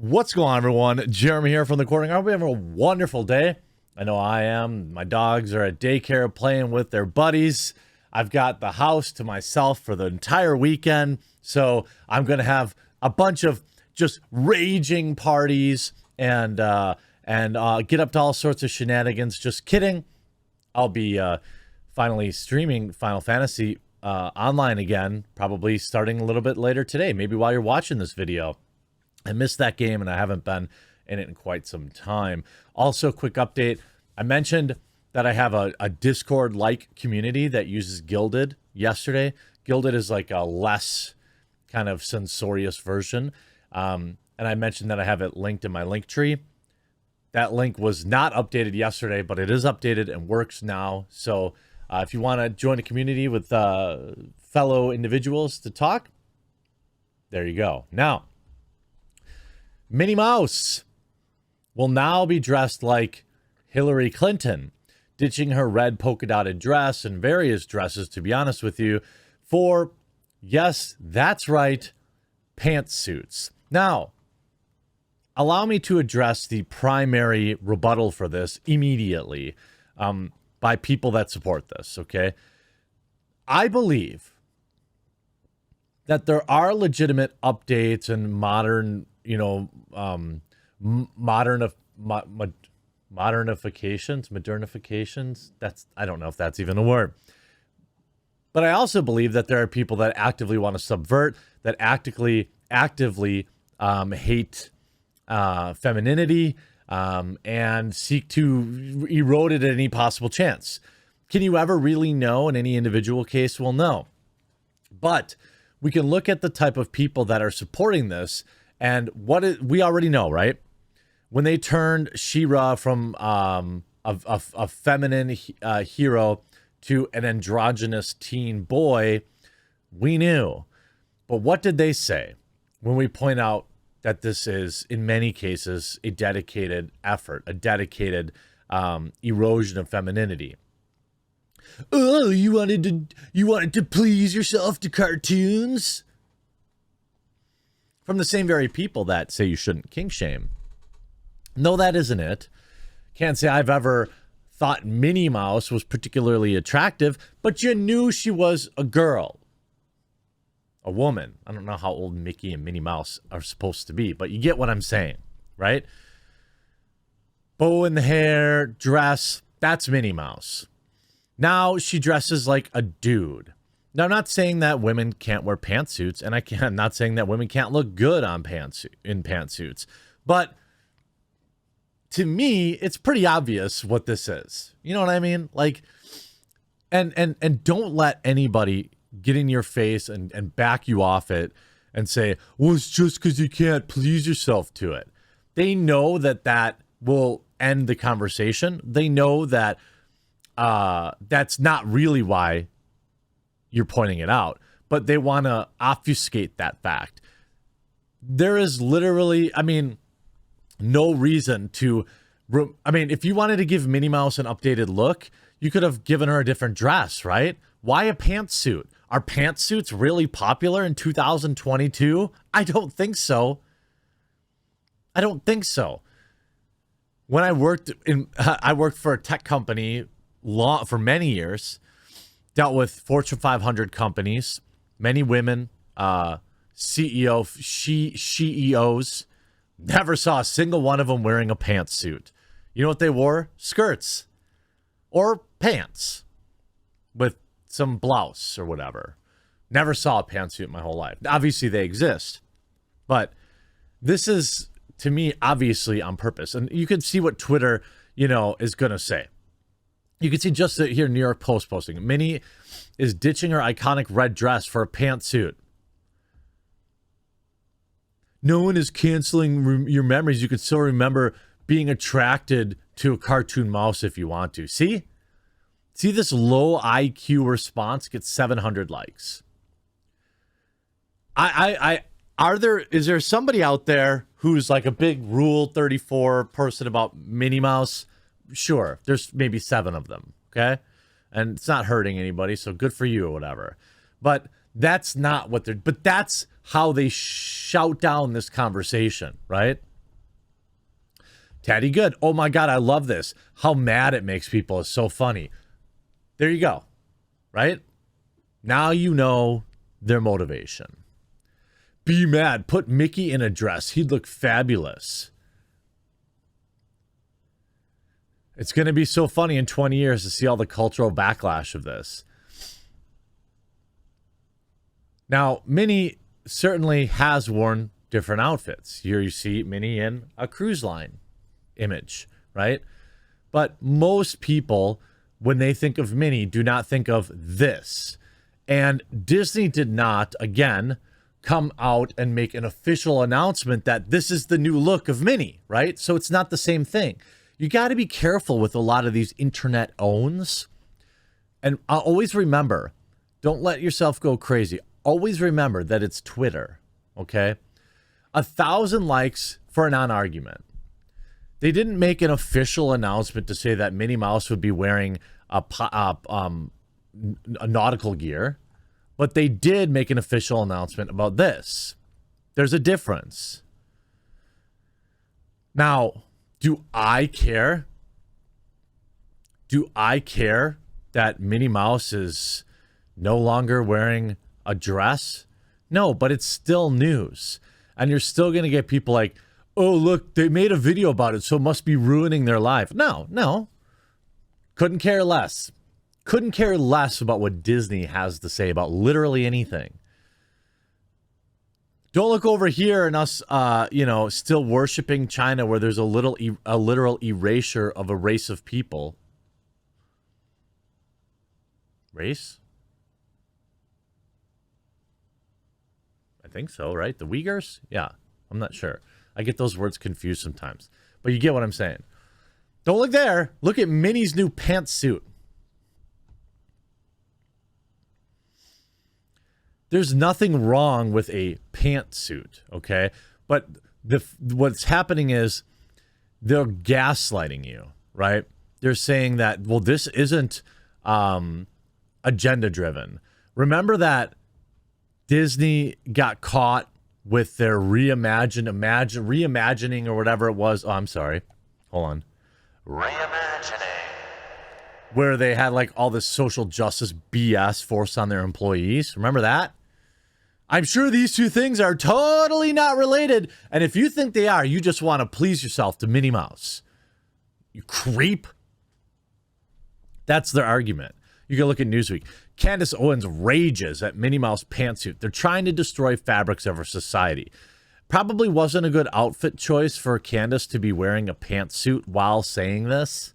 What's going on, everyone? Jeremy here from the Quartering. I hope you have a wonderful day. I know I am. My dogs are at daycare playing with their buddies. I've got the house to myself for the entire weekend, so I'm going to have a bunch of just raging parties and get up to all sorts of shenanigans. Just kidding. I'll be finally streaming Final Fantasy online again, probably starting a little bit later today, maybe while you're watching this video. I missed that game and I haven't been in it in quite some time. Also, quick update. I mentioned that I have a Discord-like community that uses Guilded yesterday. Guilded is like a less kind of censorious version. And I mentioned that I have it linked in my link tree. That link was not updated yesterday, but it is updated and works now. So if you want to join a community with fellow individuals to talk, there you go. Now, Minnie Mouse will now be dressed like Hillary Clinton, ditching her red polka-dotted dress and various dresses, to be honest with you, for, yes, that's right, pantsuits. Now, allow me to address the primary rebuttal for this immediately by people that support this, okay? I believe that there are legitimate updates and modern, modernifications. That's, I don't know if that's even a word. But I also believe that there are people that actively want to subvert, that actively hate femininity and seek to erode it at any possible chance. Can you ever really know in any individual case? Well, no. But we can look at the type of people that are supporting this, and we already know, right? When they turned She-Ra from a feminine hero to an androgynous teen boy, we knew. But what did they say when we point out that this is, in many cases, a dedicated effort, a dedicated erosion of femininity? Oh, you wanted to please yourself to cartoons? From the same very people that say you shouldn't kink shame. No, that isn't it. Can't say I've ever thought Minnie Mouse was particularly attractive, but you knew she was a girl. A woman. I don't know how old Mickey and Minnie Mouse are supposed to be, but you get what I'm saying, right? Bow in the hair, dress, that's Minnie Mouse. Now she dresses like a dude. Now, I'm not saying that women can't wear pantsuits, and I'm not saying that women can't look good in pantsuits, but to me, it's pretty obvious what this is. You know what I mean? Like, and don't let anybody get in your face and back you off it and say, well, it's just because you can't please yourself to it. They know that will end the conversation. They know that that's not really why you're pointing it out, but they want to obfuscate that fact. There is literally, no reason to, if you wanted to give Minnie Mouse an updated look, you could have given her a different dress, right? Why a pantsuit? Are pantsuits really popular in 2022? I don't think so. When I worked for a tech company for many years, dealt with Fortune 500 companies, many women, CEOs, never saw a single one of them wearing a pantsuit. You know what they wore? Skirts or pants with some blouse or whatever. Never saw a pantsuit in my whole life. Obviously they exist, but this is, to me, obviously on purpose. And you can see what Twitter, is going to say. You can see just here, New York Post posting. Minnie is ditching her iconic red dress for a pantsuit. No one is canceling your memories. You can still remember being attracted to a cartoon mouse if you want to. See this low IQ response gets 700 likes. Is there somebody out there who's like a big Rule 34 person about Minnie Mouse? Sure, there's maybe 7 of them, okay? And it's not hurting anybody, so good for you or whatever. But that's not what but that's how they shout down this conversation, right? Tatty good. Oh my God, I love this. How mad it makes people is so funny. There you go. Right? Now you know their motivation. Be mad. Put Mickey in a dress. He'd look fabulous. It's going to be so funny in 20 years to see all the cultural backlash of this. Now, Minnie certainly has worn different outfits. Here you see Minnie in a cruise line image, right? But most people, when they think of Minnie, do not think of this. And Disney did not, again, come out and make an official announcement that this is the new look of Minnie, right? So it's not the same thing. You got to be careful with a lot of these internet owns. And I'll always remember, don't let yourself go crazy. Always remember that it's Twitter, okay? 1,000 likes for a non-argument. They didn't make an official announcement to say that Minnie Mouse would be wearing a nautical gear, but they did make an official announcement about this. There's a difference. Now, do I care? Do I care that Minnie Mouse is no longer wearing a dress? No, but it's still news. And you're still going to get people like, oh, look, they made a video about it, so it must be ruining their life. No. Couldn't care less. Couldn't care less about what Disney has to say about literally anything. Don't look over here and us, still worshiping China where there's a literal erasure of a race of people. Race? I think so, right? The Uyghurs? Yeah, I'm not sure. I get those words confused sometimes. But you get what I'm saying. Don't look there. Look at Minnie's new pantsuit. There's nothing wrong with a pantsuit, okay? But what's happening is they're gaslighting you, right? They're saying that, well, this isn't agenda-driven. Remember that Disney got caught with their reimagining or whatever it was. Oh, I'm sorry. Hold on. Reimagining. Where they had like all this social justice BS forced on their employees. Remember that? I'm sure these two things are totally not related. And if you think they are, you just want to please yourself to Minnie Mouse. You creep. That's their argument. You can look at Newsweek. Candace Owens rages at Minnie Mouse pantsuit. They're trying to destroy fabrics of our society. Probably wasn't a good outfit choice for Candace to be wearing a pantsuit while saying this.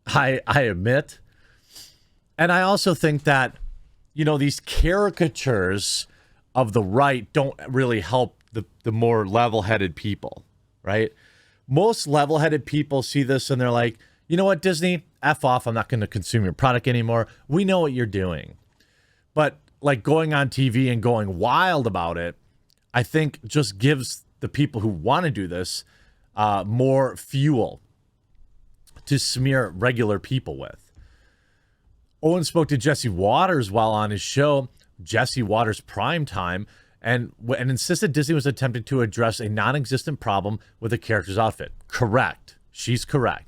I admit. And I also think that, these caricatures of the right don't really help the more level-headed people, right? Most level-headed people see this and they're like, you know what, Disney? F off. I'm not going to consume your product anymore. We know what you're doing. But like going on TV and going wild about it, I think just gives the people who want to do this more fuel to smear regular people with. Owen spoke to Jesse Waters while on his show, Jesse Waters Primetime, and insisted Disney was attempting to address a non-existent problem with the character's outfit. Correct. She's correct.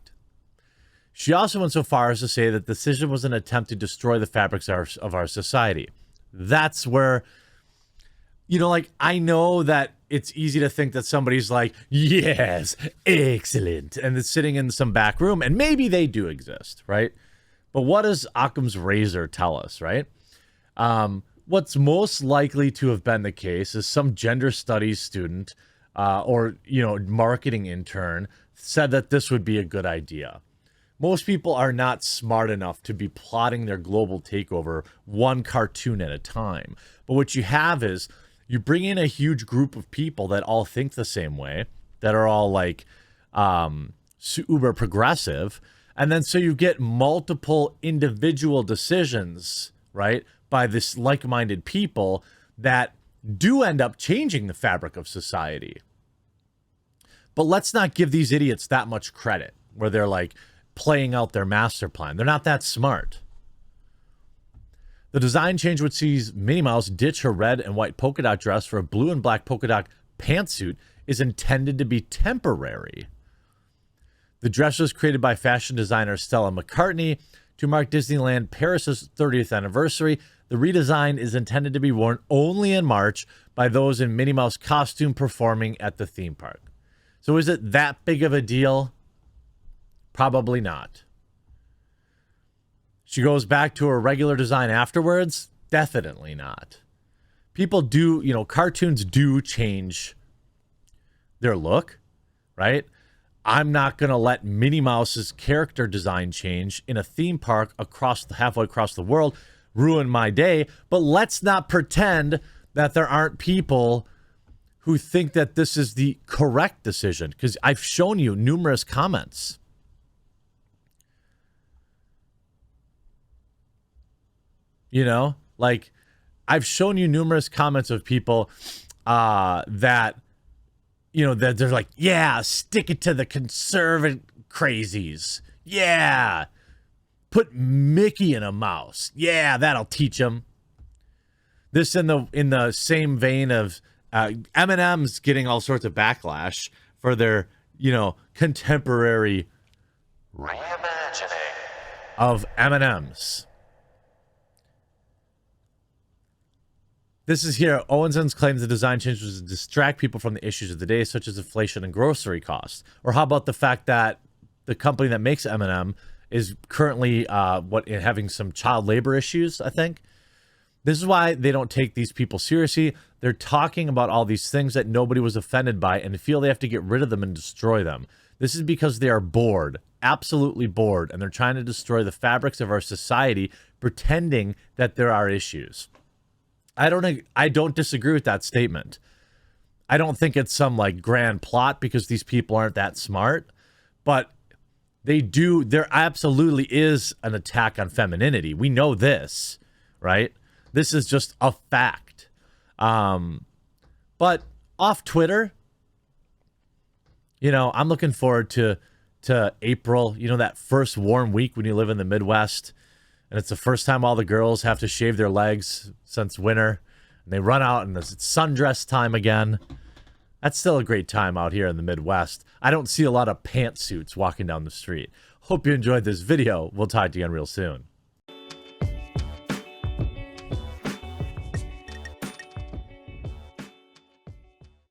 She also went so far as to say that the decision was an attempt to destroy the fabrics of our society. That's where, I know that it's easy to think that somebody's like, yes, excellent, and it's sitting in some back room, and maybe they do exist, right? But what does Occam's razor tell us, right? What's most likely to have been the case is some gender studies student or marketing intern said that this would be a good idea. Most people are not smart enough to be plotting their global takeover one cartoon at a time. But what you have is you bring in a huge group of people that all think the same way, that are all like uber progressive. And then so you get multiple individual decisions, right, by this like-minded people that do end up changing the fabric of society. But let's not give these idiots that much credit where they're like, playing out their master plan. They're not that smart. The design change which sees Minnie Mouse ditch her red and white polka dot dress for a blue and black polka dot pantsuit is intended to be temporary. The dress was created by fashion designer Stella McCartney to mark Disneyland Paris's 30th anniversary. The redesign is intended to be worn only in March by those in Minnie Mouse costume performing at the theme park. So is it that big of a deal? Probably not. She goes back to her regular design afterwards? Definitely not. People do, cartoons do change their look, right? I'm not going to let Minnie Mouse's character design change in a theme park halfway across the world ruin my day. But let's not pretend that there aren't people who think that this is the correct decision, because I've shown you numerous comments. I've shown you numerous comments of people that they're like, yeah, stick it to the conservative crazies. Yeah. Put Mickey in a mouse. Yeah, that'll teach them. This in the same vein of M&M's getting all sorts of backlash for their, contemporary reimagining of M&M's. This is here. Owens claims the design change was to distract people from the issues of the day, such as inflation and grocery costs. Or how about the fact that the company that makes M&M is currently having some child labor issues, I think. This is why they don't take these people seriously. They're talking about all these things that nobody was offended by and feel they have to get rid of them and destroy them. This is because they are bored, absolutely bored, and they're trying to destroy the fabrics of our society, pretending that there are issues. I don't disagree with that statement. I don't think it's some grand plot because these people aren't that smart, but there absolutely is an attack on femininity. We know this, right? This is just a fact. But off Twitter, I'm looking forward to April, that first warm week when you live in the Midwest. And it's the first time all the girls have to shave their legs since winter. And they run out and it's sundress time again. That's still a great time out here in the Midwest. I don't see a lot of pantsuits walking down the street. Hope you enjoyed this video. We'll talk to you again real soon.